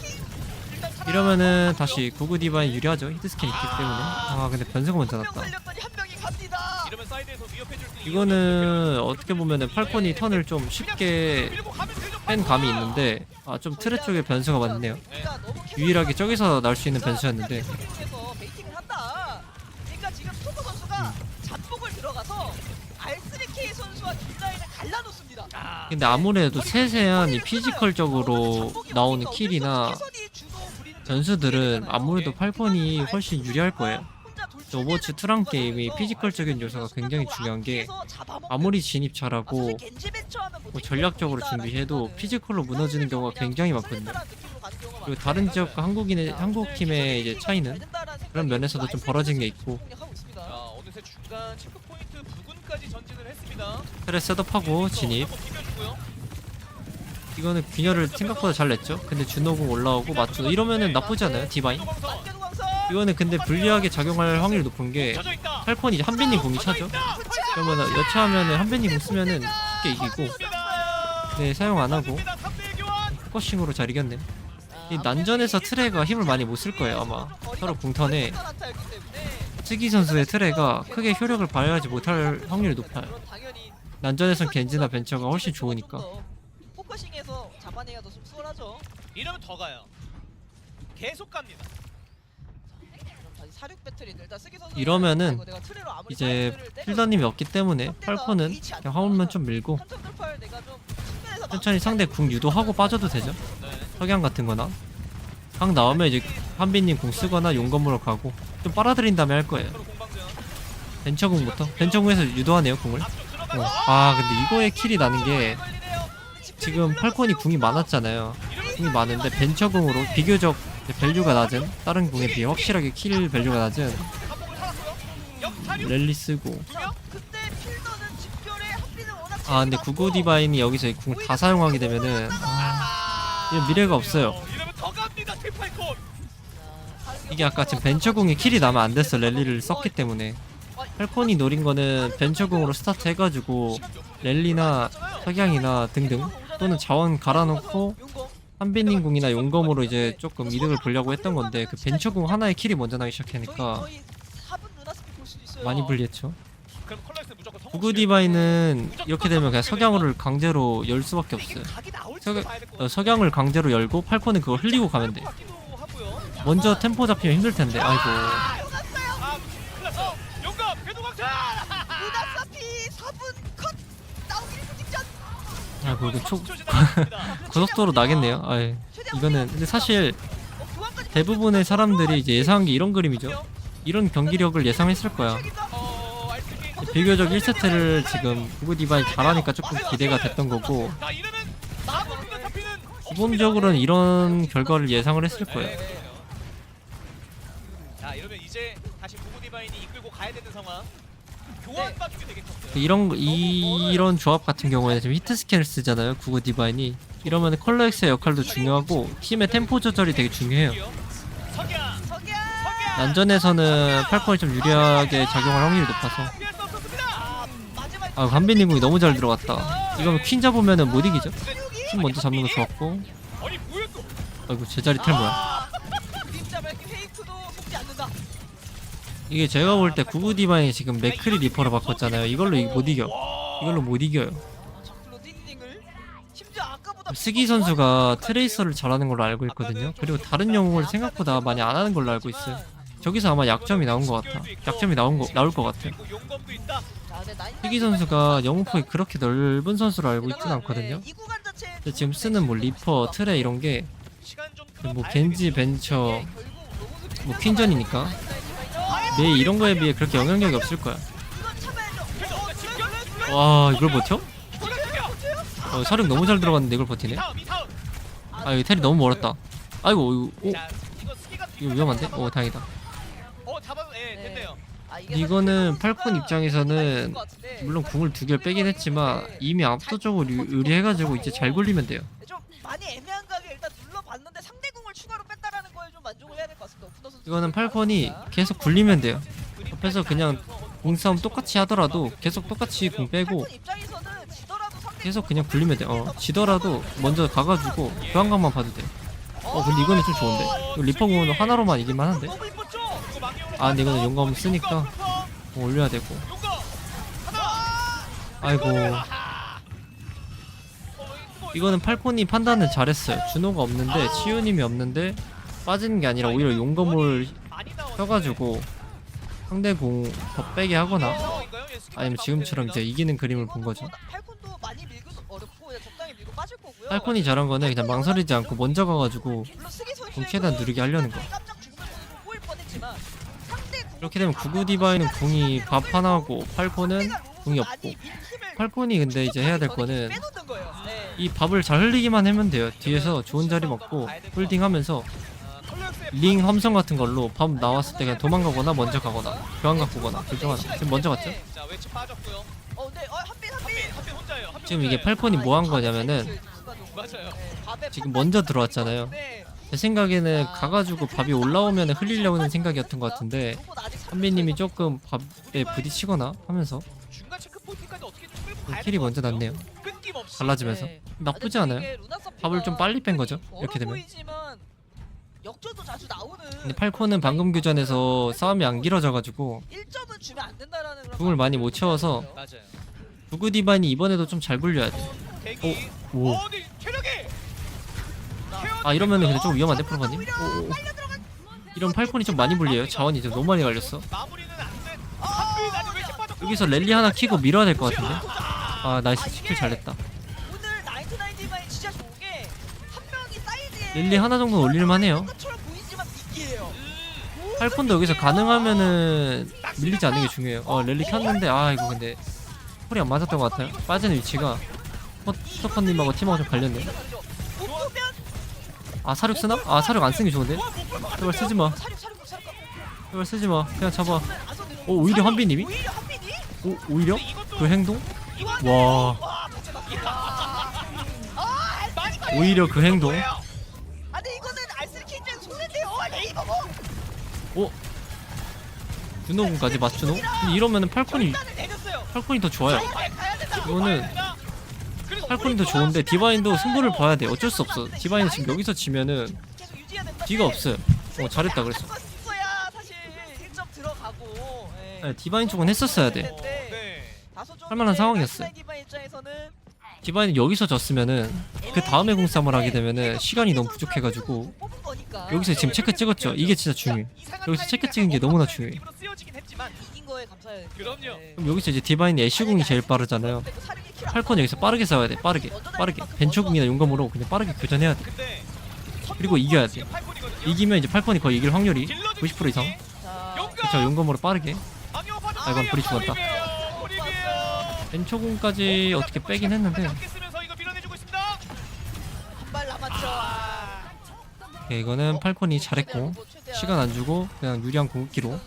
이러면은 다시 구구 디바인 유리하죠. 히트스캔 있기 때문에. 근데 변수가 먼저 났다. 이러면 사이드에서 위협해줄 수 있는 이거는 어떻게 보면은 팔콘이 턴을 좀 쉽게 밀고 가면 되죠. 뺀 감이 있는데 좀 트레 쪽에 변수가 많네요. 유일하게 저기서 나올 수 있는 변수였는데. 베이팅을 한다. 그러니까 지금 스토커 선수가 잡폭을 들어가서 R3K 선수와 뒷라인을 갈라놓습니다. 근데 아무래도 세세한 이 피지컬적으로 나오는 킬이나 변수들은 아무래도 팔콘이 훨씬 유리할 거예요. 오버워치 2랑 게임이 피지컬적인 요소가 굉장히 중요한 게 아무리 진입 잘하고 뭐 전략적으로 준비해도 피지컬로 무너지는 경우가 굉장히 많거든요. 그리고 다른 지역과 한국 팀의 이제 차이는 그런 면에서도 좀 벌어진 게 있고. 자, 어느새 중간 체크 포인트 부근까지 전진을 했습니다. 트레 셋업하고 진입. 한번 비벼주고요. 이거는 균열을 생각보다 잘 냈죠. 근데 준호공 올라오고 맞죠. 이러면은 나쁘지 않아요. 디바인. 이거는 근데 불리하게 작용할 확률이 높은 게 젖어 있다. 팔콘이 이제 한빈님 공이 차죠. 그러면은 여차하면은 한빈님 공 쓰면은 쉽게 이기고. 네, 사용 안 하고 포커싱으로 잘 이겼네. 이 난전에서 트레가 힘을 많이 못 쓸 거예요 아마. 서로 궁턴에 쯔기 선수의 트레가 크게 효력을 발휘하지 못할 확률이 높아요. 난전에선 겐지나 벤처가 훨씬 좋으니까. 포커싱에서 잡아내기가 더 수월하죠. 이러면 더 가요. 계속 갑니다. 사륙 배틀이 일단 쓰기 선수 이러면은 이제 필더님이 없기 때문에 팔콘은 그냥 화물만 좀 밀고 천천히 상대 궁 유도하고 빠져도 되죠. 석양 같은 거나 강 나오면 이제 한빈님 궁 쓰거나 용검으로 가고 좀 빨아들인 다음에 할 거예요. 벤처궁부터. 벤처궁에서 유도하네요 궁을. 근데 이거에 킬이 나는 게 지금 팔콘이 궁이 많았잖아요. 궁이 많은데 벤처궁으로 비교적 밸류가 낮은, 다른 궁에 비해 확실하게 킬 밸류가 낮은 랠리 쓰고. 근데 구구 디바인이 여기서 이 궁 다 사용하게 되면은 이거 미래가 없어요. 이러면 더 갑니다. 트리플콘. 이게 아까 지금 벤처궁에 킬이 나면 안 됐어. 랠리를 썼기 때문에. 팔콘이 노린 거는 벤처궁으로 스타트 해가지고 랠리나 석양이나 등등 또는 자원 갈아놓고 한빈님 궁이나 용검으로 이제 조금 이득을 보려고 했던 건데 그 벤처궁 하나에 킬이 먼저 나기 시작하니까 많이 불리했죠. 그럼 컬러스는 무조건 성공. 구구 디바인은 이렇게 되면 그냥 석양을 강제로 열 수밖에 없어요. 석양을 강제로 열고 팔콘은 그걸 흘리고 가면 돼. 먼저 템포 잡히면 힘들 텐데. 아이고. 용감 궤도광차. 무다사피 4분 컷 나오기 직전. 아이고 이거 고속도로 나겠네요. 이거는 근데 사실 대부분의 사람들이 이제 예상한 게 이런 그림이죠. 이런 경기력을 예상했을 거야. 비교적 1세트를 지금 구구 디바인 잘하니까 조금 기대가 됐던 거고 기본적으로는 이런 결과를 예상을 했을 거예요. 자, 이러면 이제 다시 구구 디바인이 이끌고 가야 되는 상황. 교환 봐주게 되겠죠. 이런 조합 같은 경우에는 지금 히트 스캔을 쓰잖아요. 구구 디바인이. 이러면 컬러엑스의 역할도 중요하고 팀의 템포 조절이 되게 중요해요. 난전에서는 팔콘이 좀 유리하게 작용할 확률이 높아서. 한빈님 궁이 너무 잘 들어갔다. 이거면 퀸 잡으면은 못 이기죠. 퀸 먼저 잡는 거 좋았고. 아이고 제자리 텔 뭐야. 이게 제가 볼 때 구구 디바인이 지금 맥크리 리퍼로 바꿨잖아요. 이걸로 못 이겨. 이걸로 못 이겨요. 정글로 띵띵을 심지어 아까보다 스기 선수가 트레이서를 잘하는 걸로 알고 있거든요. 그리고 다른 영웅을 생각보다 많이 안 하는 걸로 알고 있어요. 저기서 아마 약점이 나온 것 같아. 약점이 나올 것 같아. 그리고 용검도 있다. 스기 선수가 영웅폭이 그렇게 넓은 선수로 알고 있진 않거든요. 근데 지금 쓰는 뭐 리퍼, 트레 이런 게 시간 좀 뭐 겐지, 벤처, 뭐 퀸전이니까 내 이런 거에 비해 그렇게 영향력이 없을 거야. 와 이걸 버텨? 사륙 너무 잘 들어갔는데 이걸 버티네. 이 다음. 아 여기 텔이 너무 멀었다. 아이고 자, 이거 스기가 이거 위험한데? 오 다행이다. 잡아 됐네요. 이거는 팔콘 입장에서는 물론 궁을 2개를 빼긴 했지만 이미 압도적으로 유리해가지고 이제 잘 굴리면 돼요. 좀 많이 애매한 가게 일단 눌러봤는데 상대궁을 추가로 뺐다라는 거에 좀 만족을 해야 될 것 같습니다. 오프너 선수. 이거는 팔콘이 계속 굴리면 돼요. 옆에서 그냥 궁싸움 똑같이 하더라도 계속 똑같이 궁 빼고 팔콘 입장에서는 지더라도 상대 계속 그냥 굴리면 돼요. 지더라도 먼저 가가지고 교환각만 봐도 돼. 근데 이거는 좀 좋은데? 이거 리퍼 궁은 하나로만 이길만 한데? 너무 이뻤죠? 이거 망령으로 아 근데 이거는 용감 쓰니까 올려야 되고. 용검 하나. 아이고 이거는 팔콘이 판단을 잘했어요. 준호가 없는데 치유님이 없는데 빠지는 게 아니라 오히려 용검을 펴가지고 상대 공 더 빼게 하거나 아니면 지금처럼 이제 이기는 그림을 본 거죠. 팔콘도 많이 밀고 어렵고 그냥 적당히 밀고 빠질 거고요. 팔콘이 잘한 거는 그냥 망설이지 않고 먼저 가가지고 물론 쓰기 선수의 공 최대한 누르게 하려는 거. 깜짝 죽는 모습으로 보일 뻔했지만 상대 궁 이렇게 되면 구구 디바이는 궁이 밥 하나고 팔콘은 궁이 없고. 팔콘이 근데 이제 해야 될 거는 빼놓는 거예요. 네. 이 밥을 잘 흘리기만 하면 돼요. 뒤에서 좋은 자리 먹고 홀딩하면서 링 함성 같은 걸로 밥 나왔을 때 그냥 도망가거나 먼저 가거나 교환각 보거나 둘 중 하나. 지금 먼저 갔죠? 자 외치 빠졌고요. 근데 한빈 한빈 혼자예요. 한빈 지금 이게 혼자예요. 팔콘이 뭐 한 거냐면은 맞아요. 지금 먼저 들어왔잖아요. 제 생각에는 가가지고 밥이 올라오면 흘리려는 생각이었던 것 같은데 한빈님이 조금 밥에 부딪히거나 하면서 중간 체크 포인트까지 어떻게 좀 끌고 가야 킬이 될것 먼저 같아요. 났네요. 끊김없이. 갈라지면서 나쁘지 않아요. 밥을 좀 빨리 뺀 거죠, 이렇게 되면. 역전도 자주 나오는 근데 팔콘은 방금 교전에서 싸움이 안 길어져가지고 1점은 주면 안 된다라는 그런 궁을 많이 못 채워서 맞아요. 구구 디바인이 이번에도 좀 잘 굴려야 돼. 대기. 오. 근데 체력이. 아 이러면은 근데 좀 위험한데 프로바님? 이런 팔콘이 좀 많이 불려요. 자원이 좀 너무 많이 갈렸어. 마무리는 안 돼. 한빈 아직 왜 이렇게 빠졌고. 여기서 랠리 하나 키고 밀어야 될 것 같은데. 아 나이스 스킬 잘 냈다. 오늘 나인트나인 디바인 진짜 좋은 게 한 명이 사이드에 랠리 하나 정도 올릴만 해요. 것처럼 보이지만 미끼예요. 팔콘도 여기서 가능하면은 밀리지 않는 게 중요해요. 랠리 켰는데 이거 근데 콜이 안 맞았던 것 같아요. 빠지는 위치가 스토커님하고 팀하고 좀 갈렸네. 못 보면 사륙 쓰나? 사륙 안 쓰는 게 좋은데? 제발 쓰지마. 사륙 제발 쓰지마. 그냥 잡아. 안 쏘는 오히려 한빈님이? 오히려 한빈이 오히려? 그 행동? 이건 와 오히려 그 행동. 근데 이거는 알스키 입장 손해인데요. 레이버고 준호군까지 맞준호? 근데 이러면은 팔콘이 결단을 내렸어요. 더 좋아요. 가야 된다. 이거는 팔콘이 더 좋은데 디바인도 승부를 봐야 돼. 어쩔 수 없어. 디바인은 지금 여기서 지면은 계속 유지해야 된다. 뒤가 없어요. 잘했다 그랬어. 있어야 사실 1점 들어가고. 네, 디바인 쪽은 했었어야 돼. 네. 할만한 상황이었어요. 디바인은 여기서 졌으면은 그 다음에 공싸움을 하게 되면은 시간이 너무 부족해가지고 여기서 지금 체크 찍었죠. 이게 진짜 중요해. 여기서 체크 찍은 게 너무나 중요해. 입으로 쓰여지긴 했지만 이긴 거에 감사해요. 그럼요. 그럼 여기서 이제 디바인이 애쉬궁이 제일 빠르잖아요. 팔콘 여기서 빠르게 싸워야 돼. 빠르게 벤처궁이나 용검으로 그냥 빠르게 교전해야 돼. 근데 그리고 이겨야 돼. 팔콘이거든요. 이기면 이제 팔콘이 거의 이길 확률이 90% 이상. 그쵸, 용검으로 빠르게. 이건 불이 죽었다. 벤처궁까지 어떻게 빼긴 했는데 한발 남았죠. 이거는 팔콘이 잘했고 시간 안 주고 그냥 유리한 궁극기로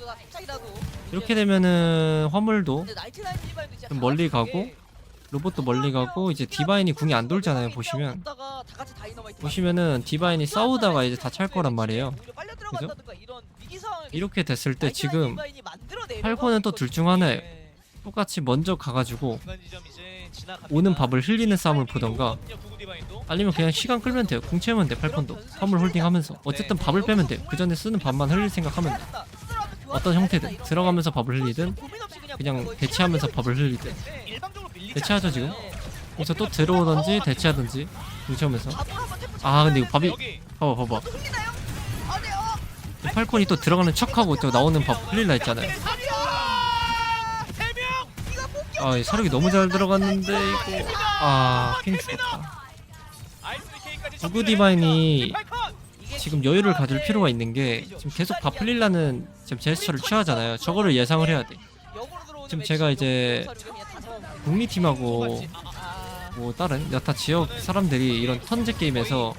이렇게 되면은 화물도 좀 멀리 가고 로봇도 멀리 가고 이제 디바인이 궁이 안 돌잖아요. 보시면은 디바인이 싸우다가 이제 다 찰 거란 말이에요. 그죠? 이렇게 됐을 때 지금 팔콘은 또 둘 중 하나예요. 똑같이 먼저 가가지고 오는 밥을 흘리는 싸움을 보던가 아니면 그냥 시간 끌면 돼요. 궁 채우면 돼. 팔콘도 화물 홀딩하면서 어쨌든 밥을 빼면 돼요. 그 전에 쓰는 밥만 흘릴 생각하면 돼. 어떤 형태든 들어가면서 밥을 흘리든 그냥 대치하면서 밥을 흘리든 일방적으로 밀리지 대체하죠, 지금. 네. 여기서 또 들어오던지 대치하든지 뭉쳐오면서. 아 근데 이거 밥이 여기 봐봐 흘리나요? 아, 네. 팔콘이 또 들어가는 척하고 또 나오는 밥 흘릴라 했잖아요. 아, 이 사력이 너무 잘 들어갔는데 이거 괜히 죽었다. 구구 디바인이 지금 여유를 가질 필요가 있는 게 지금 계속 밥 흘리려는 지금 제스처를 취하잖아요. 저거를 예상을 해야 돼. 지금 제가 이제 북미팀하고 뭐 다른 여타 지역 사람들이 이런 턴제 게임에서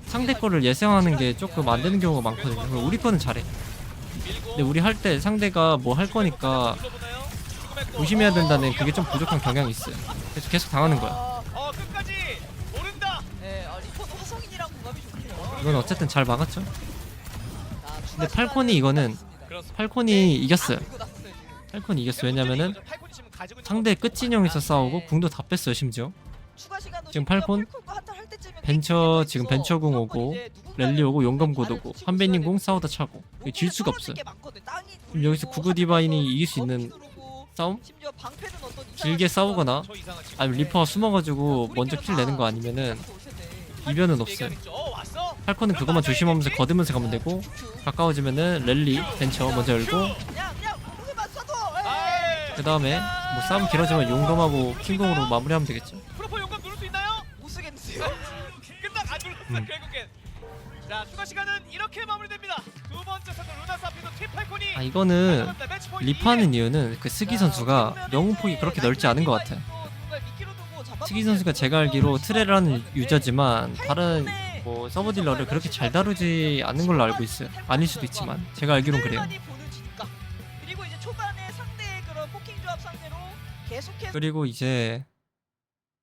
상대 거를 예상하는 게 조금 안 되는 경우가 많거든요. 그리고 우리 거는 잘해. 근데 우리 할 때 상대가 뭐 할 거니까 조심해야 된다는 그게 좀 부족한 경향이 있어요. 그래서 계속 당하는 거야. 끝까지 모른다. 네, 리퍼도 화성인이랑 궁합이 좋네요. 이건 어쨌든 잘 막았죠. 자, 근데 팔콘이 이거는 팔콘이 이겼어요. 밀고 났어요, 지금. 팔콘이 이겼어. 왜냐면은 팔콘이 지금 가지고 있는 상대 끝진영에서 싸우고 궁도 다 뺐어요. 심지어 추가 시간도 지금 심지어 팔콘 팔콘과 한타 할 때쯤이면 벤처 땡기면서 지금 벤처궁 무조건 오고 이제 누군가를 랠리 오고 용검 곧 나를 오고 붙이고 한배님 있어야 궁 되는데 싸우다 차고 이거 질 수가 오히려 없어요. 떨어질 게 많거든. 땅이 그럼 여기서 돌리고 구구 디바인이 하면서 이길 수 있는 거미 누르고 싸움? 심지어 방패는 어떤 이상한 길게 싸우거나 저 이상한 친구. 아니면 리퍼가 숨어가지고 먼저 킬 내는 거 아니면은 이변은 없어요. 왔어? 팔콘은 그것만 조심하면서 거두면서 가면 되고 가까워지면은 랠리 벤처 먼저 열고 그냥 무게만 써도 그 다음에 뭐 싸움 길어지면 용검하고 킹공으로 마무리하면 되겠죠. 프로포 용감 누를 수 있나요? 못 쓰겠는데요. 끝나 안 눌렀어 결국엔. 자 추가 시간은 이렇게 마무리됩니다. 두 번째 세트 루나 사피도 팀 팔콘이. 아 이거는 리퍼하는 이유는 그 스기 선수가 영웅폭이 그렇게 넓지 않은 것 같아요. 스기 선수가 제가 알기로 트레를 하는 유저지만 다른 뭐 서버 딜러를 그렇게 잘 다루지 않는 걸로 알고 있어요. 아닐 수도 있지만 제가 알기론 그래요. 그리고 이제 초반에 상대의 그런 포킹 조합 상대로 계속해서 그리고 이제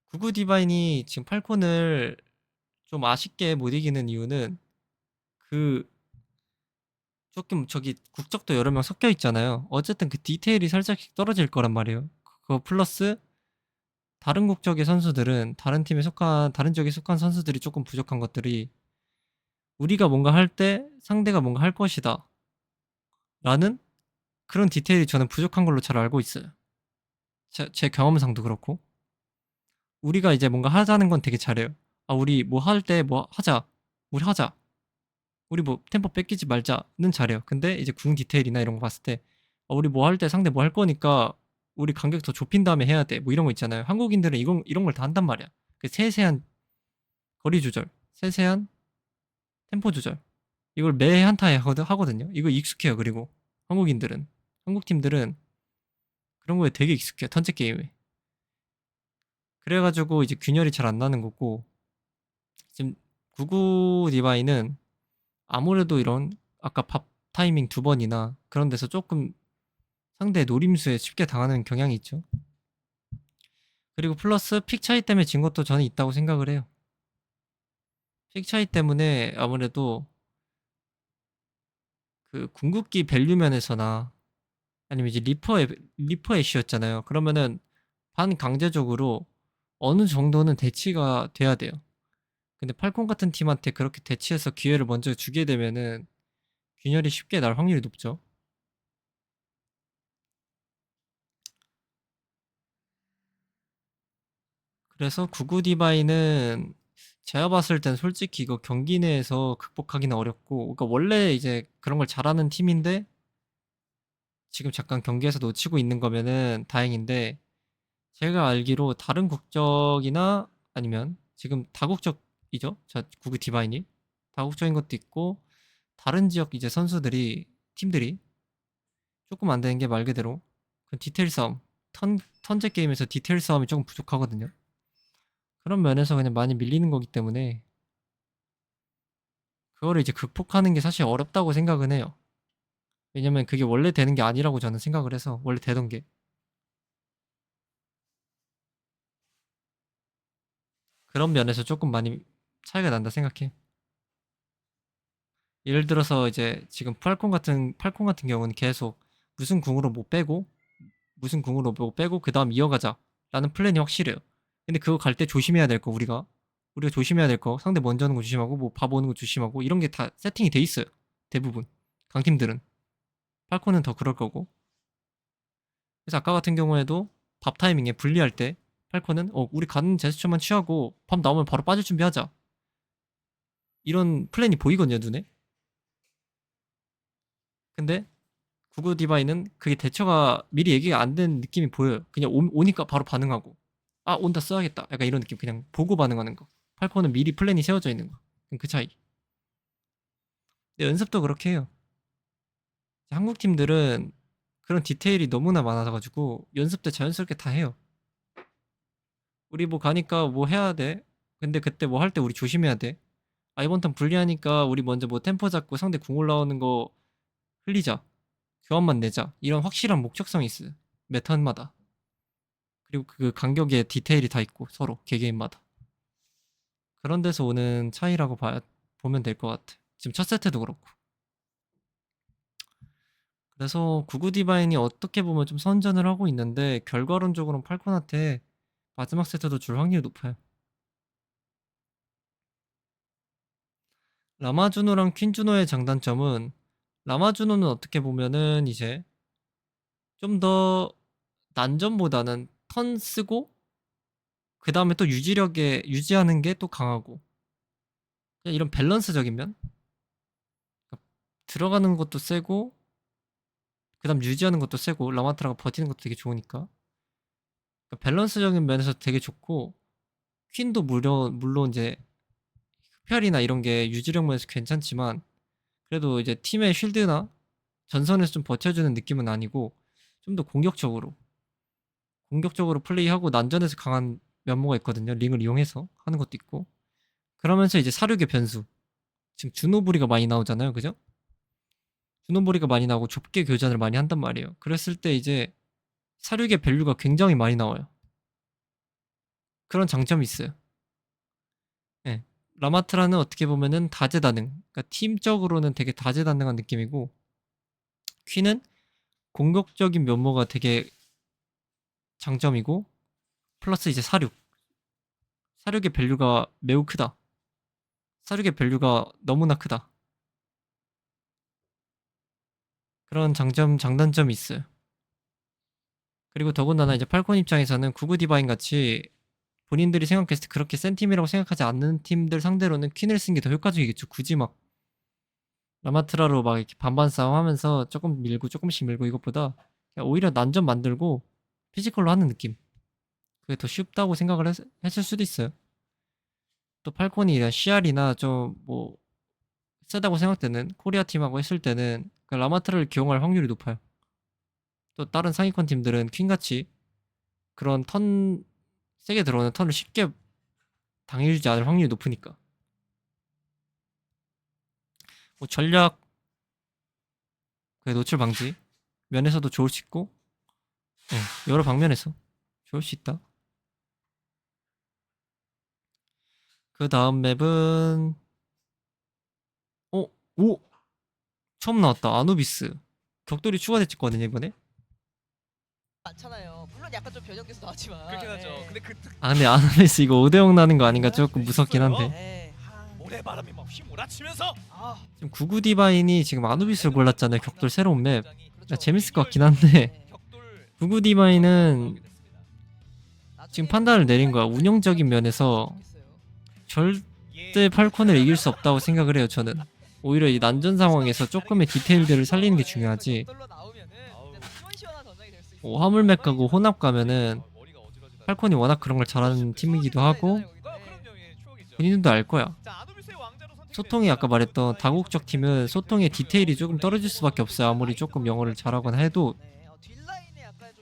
구구 디바인이 지금 팔콘을 좀 아쉽게 못 이기는 이유는 그 조금 저기 국적도 여러 명 섞여 있잖아요. 어쨌든 그 디테일이 살짝씩 떨어질 거란 말이에요. 그거 플러스 다른 국적의 선수들은 다른 팀에 속한 다른 지역에 속한 선수들이 조금 부족한 것들이 우리가 뭔가 할 때 상대가 뭔가 할 것이다 라는 그런 디테일이 저는 부족한 걸로 잘 알고 있어요. 제 경험상도 그렇고 우리가 이제 뭔가 하자는 건 되게 잘해요. 아 우리 뭐 할 때 뭐 하자 우리 하자 우리 뭐 템포 뺏기지 말자는 잘해요. 근데 이제 궁 디테일이나 이런 거 봤을 때 우리 뭐 할 때 상대 뭐 할 거니까 우리 간격 더 좁힌 다음에 해야 돼. 뭐 이런 거 있잖아요. 한국인들은 이런 걸 다 한단 말이야. 그 세세한 거리 조절, 세세한 템포 조절. 이걸 매 한타에 하거든요. 이거 익숙해요. 그리고 한국인들은 한국 팀들은 그런 거에 되게 익숙해요. 턴제 게임에. 그래가지고 이제 균열이 잘 안 나는 거고 지금 구구 디바인은 아무래도 이런 아까 밥 타이밍 2번이나 그런 데서 조금 상대 노림수에 쉽게 당하는 경향이 있죠. 그리고 플러스 픽 차이 때문에 진 것도 저는 있다고 생각을 해요. 픽 차이 때문에 아무래도 그 궁극기 밸류 면에서나 아니면 이제 리퍼 애쉬였잖아요. 그러면은 반강제적으로 어느 정도는 대치가 돼야 돼요. 근데 팔콘 같은 팀한테 그렇게 대치해서 기회를 먼저 주게 되면은 균열이 쉽게 날 확률이 높죠. 그래서 구구 디바인은 제가 봤을 땐 솔직히 이거 경기 내에서 극복하기는 어렵고 그러니까 원래 이제 그런 걸 잘하는 팀인데 지금 잠깐 경기에서 놓치고 있는 거면은 다행인데 제가 알기로 다른 국적이나 아니면 지금 다국적이죠? 구구 디바인이 다국적인 것도 있고 다른 지역 이제 선수들이 팀들이 조금 안 되는 게 말 그대로 그 디테일 싸움 턴제 게임에서 디테일 싸움이 조금 부족하거든요. 그런 면에서 그냥 많이 밀리는 거기 때문에 그거를 이제 극복하는 게 사실 어렵다고 생각은 해요. 왜냐면 그게 원래 되는 게 아니라고 저는 생각을 해서 원래 되던 게 그런 면에서 조금 많이 차이가 난다 생각해. 예를 들어서 이제 지금 팔콘 같은 경우는 계속 무슨 궁으로 뭐 빼고 무슨 궁으로 뭐 빼고 그 다음 이어가자 라는 플랜이 확실해요. 근데 그거 갈 때 조심해야 될 거 우리가 조심해야 될 거 상대 먼저 하는 거 조심하고 뭐 밥 오는 거 조심하고 이런 게 다 세팅이 돼 있어요. 대부분 강팀들은 팔콘은 더 그럴 거고. 그래서 아까 같은 경우에도 밥 타이밍에 분리할 때 팔콘은 우리 가는 제스처만 취하고 밥 나오면 바로 빠질 준비하자. 이런 플랜이 보이거든요, 눈에. 근데 구구 디바인은 그게 대처가 미리 얘기가 안 된 느낌이 보여요. 그냥 오니까 바로 반응하고 온다 써야겠다. 약간 이런 느낌. 그냥 보고 반응하는 거. 팔콘은 미리 플랜이 세워져 있는 거. 그 차이. 근데 연습도 그렇게 해요. 한국 팀들은 그런 디테일이 너무나 많아가지고 연습 때 자연스럽게 다 해요. 우리 뭐 가니까 뭐 해야 돼. 근데 그때 뭐 할 때 우리 조심해야 돼. 이번 턴 불리하니까 우리 먼저 뭐 템포 잡고 상대 궁 올라오는 거 흘리자. 교환만 내자. 이런 확실한 목적성이 있어요. 매 턴마다. 그리고 그 간격에 디테일이 다 있고 서로 개개인마다. 그런 데서 오는 차이라고 보면 될 것 같아. 지금 첫 세트도 그렇고. 그래서 구구 디바인이 어떻게 보면 좀 선전을 하고 있는데 결과론적으로는 팔콘한테 마지막 세트도 줄 확률이 높아요. 라마주노랑 퀸주노의 장단점은 라마주노는 어떻게 보면은 이제 좀 더 난전보다는 턴 쓰고 그 다음에 또 유지하는 게 또 강하고 그냥 이런 밸런스적인 면 그러니까 들어가는 것도 세고 그 다음 유지하는 것도 세고 라마트라가 버티는 것도 되게 좋으니까 그러니까 밸런스적인 면에서 되게 좋고 퀸도 물론 이제 흡혈이나 이런 게 유지력 면에서 괜찮지만 그래도 이제 팀의 쉴드나 전선에서 좀 버텨주는 느낌은 아니고 좀 더 공격적으로 플레이하고 난전에서 강한 면모가 있거든요. 링을 이용해서 하는 것도 있고 그러면서 이제 사륙의 변수 지금 주노브리가 많이 나오잖아요. 그죠? 주노브리가 많이 나오고 좁게 교전을 많이 한단 말이에요. 그랬을 때 이제 사륙의 밸류가 굉장히 많이 나와요. 그런 장점이 있어요. 네. 라마트라는 어떻게 보면은 다재다능 그러니까 팀적으로는 되게 다재다능한 느낌이고 퀸은 공격적인 면모가 되게 장점이고 플러스 이제 사륙의 밸류가 매우 크다. 사륙의 밸류가 너무나 크다. 그런 장단점이 있어요. 그리고 더군다나 이제 팔콘 입장에서는 구구 디바인 같이 본인들이 생각했을 때 그렇게 센 팀이라고 생각하지 않는 팀들 상대로는 퀸을 쓴 게 더 효과적이겠죠. 굳이 막 라마트라로 막 이렇게 반반 싸움 하면서 조금 밀고 조금씩 밀고 이것보다 그냥 오히려 난전 만들고 피지컬로 하는 느낌. 그게 더 쉽다고 생각을 했을 수도 있어요. 또 팔콘이 이런 CR이나 좀 뭐 세다고 생각되는 코리아 팀하고 했을 때는 그 라마트라를 기용할 확률이 높아요. 또 다른 상위권 팀들은 퀸같이 그런 턴 세게 들어오는 턴을 쉽게 당해주지 않을 확률이 높으니까 뭐 전략 그 노출 방지 면에서도 좋을 수 있고 여러 방면에서 좋을 수 있다. 그 다음 맵은 오! 처음 나왔다. 아누비스 격돌이 추가됐거든요 이번에. 많잖아요. 물론 약간 좀 변형돼서 나왔지만. 그렇긴 하죠. 네. 근데 그 근데 아누비스 이거 5대0 나는 거 아닌가 조금 무섭긴 한데 네. 모래바람이 막 휘몰아치면서 지금 구구 디바인이 지금 아누비스를 골랐잖아요. 격돌 새로운 맵. 그렇죠. 재밌을 것 같긴 한데 격돌 구구 디바인은 지금 판단을 내린 거야. 운영적인 면에서 절대 팔콘을 이길 수 없다고 생각을 해요. 저는 오히려 이 난전 상황에서 조금의 디테일들을 살리는 게 중요하지. 화물맵 가고 혼합 가면은 팔콘이 워낙 그런 걸 잘하는 팀이기도 하고 본인들도 알 거야. 소통이 아까 말했던 다국적 팀은 소통의 디테일이 조금 떨어질 수밖에 없어요. 아무리 조금 영어를 잘하거나 해도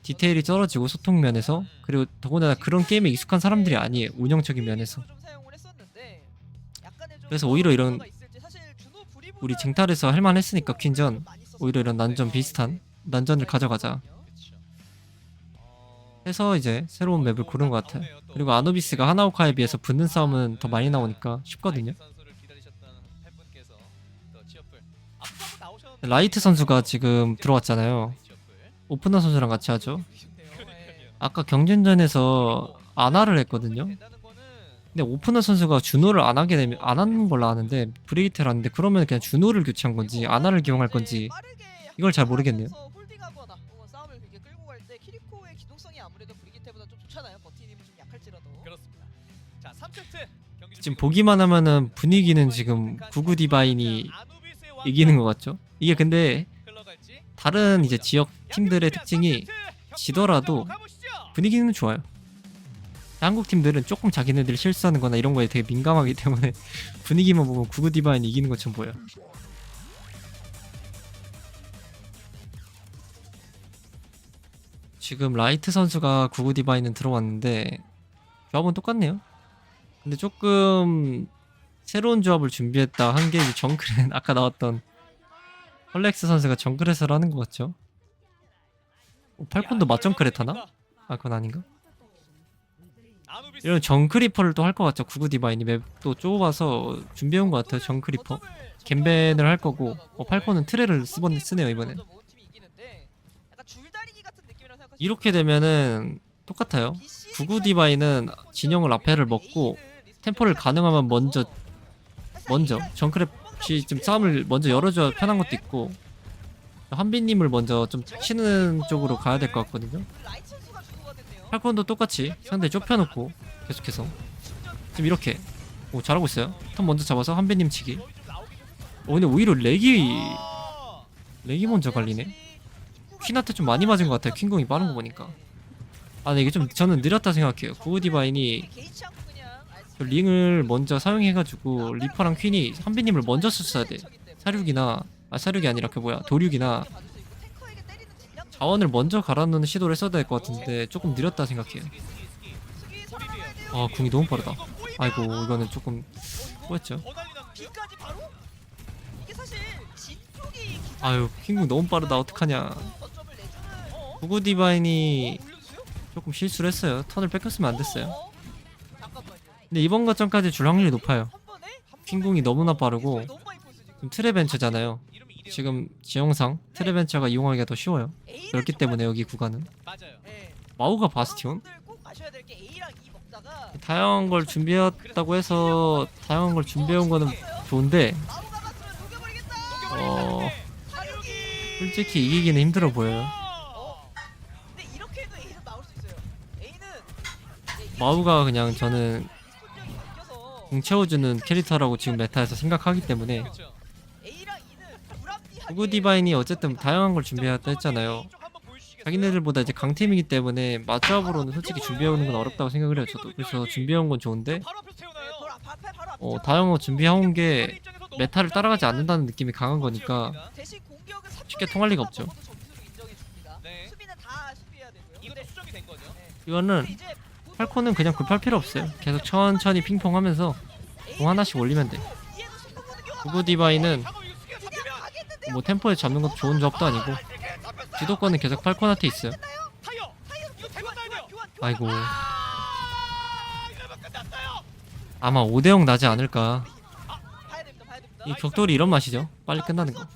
디테일이 떨어지고 소통 면에서 그리고 더군다나 그런 게임에 익숙한 사람들이 아니에요. 운영적인 면에서. 그래서 오히려 이런 우리 쟁탈에서 할만 했으니까 퀸전 오히려 이런 난전 비슷한 난전을 가져가자 해서 이제 새로운 맵을 고른 것 같아요. 그리고 아누비스가 하나오카에 비해서 붙는 싸움은 더 많이 나오니까 쉽거든요. 라이트 선수가 지금 들어왔잖아요. 오프너 선수랑 같이 하죠. 아까 경쟁전에서 아나를 했거든요. 근데 오프너 선수가 준호를 안 하는 걸로 아는데 브레이트를 하는데 그러면 그냥 준호를 교체한 건지 아나를 기용할 건지 이걸 잘 모르겠네요. 홀딩하거나 혹은 싸움을 이렇게 끌고 갈 때 키리코의 기동성이 아무래도 브리기테보다 좀 좋잖아요. 버티님은 좀 약할지라도. 그렇습니다. 자 3세트 경기 지금 보기만 하면은 분위기는 지금 구구 디바인이 이기는 것 같죠? 이게 근데 다른 이제 지역 팀들의 특징이 지더라도 분위기는 좋아요. 한국 팀들은 조금 자기네들 실수하는 거나 이런 거에 되게 민감하기 때문에 분위기만 보면 구구 디바인이 이기는 것처럼 보여요. 지금 라이트 선수가 구구 디바인은 들어왔는데 조합은 똑같네요. 근데 조금 새로운 조합을 준비했다 한 게 정크렛 아까 나왔던 헐렉스 선수가 정크렛을 하는 것 같죠? 팔콘도 맞정크렛 하나? 아 그건 아닌가? 이런 정크리퍼를 또 할 것 같죠. 구구 디바인이 맵도 좁아서 준비해온 것 같아요. 정크리퍼 갬벤을 할 거고 팔콘은 트레를 쓰네요 이번엔. 이렇게 되면은 똑같아요. 구구 디바인은 진영을 앞에를 먹고 템포를 가능하면 먼저 정크랩이 좀 싸움을 먼저 열어줘야 편한 것도 있고 한빈님을 먼저 좀 치는 쪽으로 가야 될 것 같거든요. 팔콘도 똑같이 상대 좁혀놓고 계속해서 지금 이렇게 잘하고 있어요. 턴 먼저 잡아서 한빈님 치기. 근데 오히려 렉이 먼저 갈리네. 퀸한테 좀 많이 맞은 것 같아요. 퀸공이 빠른 거 보니까. 근데 이게 좀 저는 느렸다 생각해요. 구구 디바인이 링을 먼저 사용해가지고 리퍼랑 퀸이 한빈님을 먼저 썼어야 돼. 사륙이 아니라 도륙이나 자원을 먼저 갈아넣는 시도를 했어야 될 것 같은데 조금 느렸다 생각해요. 궁이 너무 빠르다. 아이고 이거는 조금 뭐였죠? 아유 킹궁 너무 빠르다. 어떡하냐. 구구 디바인이 조금 실수를 했어요. 턴을 뺏겼으면 안 됐어요. 근데 이번 거점까지 줄 확률이 높아요. 킹궁이 너무나 빠르고 지금 트레벤처잖아요. 지금 지형상 트레벤처가 이용하기가 더 쉬워요. 넓기 때문에 여기 구간은. 마우가 바스티온? 다양한 걸 준비했다고 해서 다양한 걸 준비해온 거는 좋은데 솔직히 이기기는 힘들어 보여요. 마우가 그냥 저는 공 채워주는 캐릭터라고 지금 메타에서 생각하기 때문에 구구 디바인이 어쨌든 다양한 걸 준비했다 했잖아요. 자기네들보다 이제 강팀이기 때문에 맞조합으로는 솔직히 준비해오는 건 어렵다고 생각을 해요. 저도. 그래서 준비해온 건 좋은데 다양한 거 준비해온 게 메타를 따라가지 않는다는 느낌이 강한 거니까 쉽게 통할 리가 없죠. 이거는 팔콘은 그냥 급할 필요 없어요. 계속 천천히 핑퐁하면서 공 하나씩 올리면 돼. 구구 디바인은 뭐 템포에 잡는 것도 좋은 조합도 아니고 주도권은 계속 팔콘한테 있어요. 아이고 아마 5대0 나지 않을까. 이 격돌이 이런 맛이죠. 빨리 끝나는 거.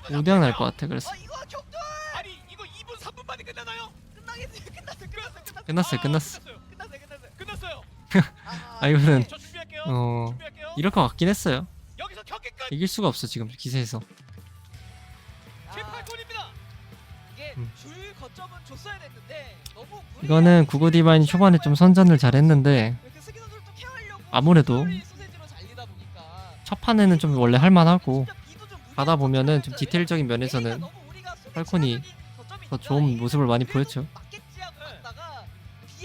5대0 날 것 같아. 그래서 끝났어. 이거는 이럴 것 같긴 했어요. 이길 수가 없어 지금 기세에서. 이거는 구구 디바인이 초반에 좀 선전을 잘했는데 아무래도 첫 판에는 좀 원래 할만하고 가다 보면은 좀 디테일적인 면에서는 팔콘이 더 좋은 모습을 많이 보였죠.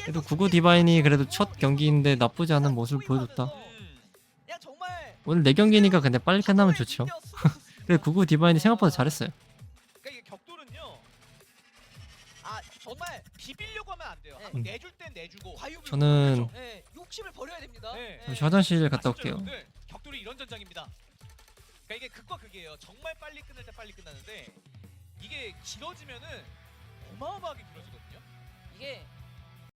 그래도 구구 디바인이 그래도 첫 경기인데 나쁘지 않은 모습을 보여줬다. 오늘 4경기니까 근데 빨리 끝나면 좋죠. 그래 구구 디바인이 생각보다 잘했어요. 정말 비비려고 하면 안 돼요. 내줄 땐 내주고. 저는 욕심을 버려야 됩니다. 잠시 화장실 갔다 올게요. 격돌이 이런 전장입니다. 그러니까 이게 극과 극이에요. 정말 빨리 끝날 때 빨리 끝나는데 이게 길어지면은 어마어마하게 길어지거든요. 이게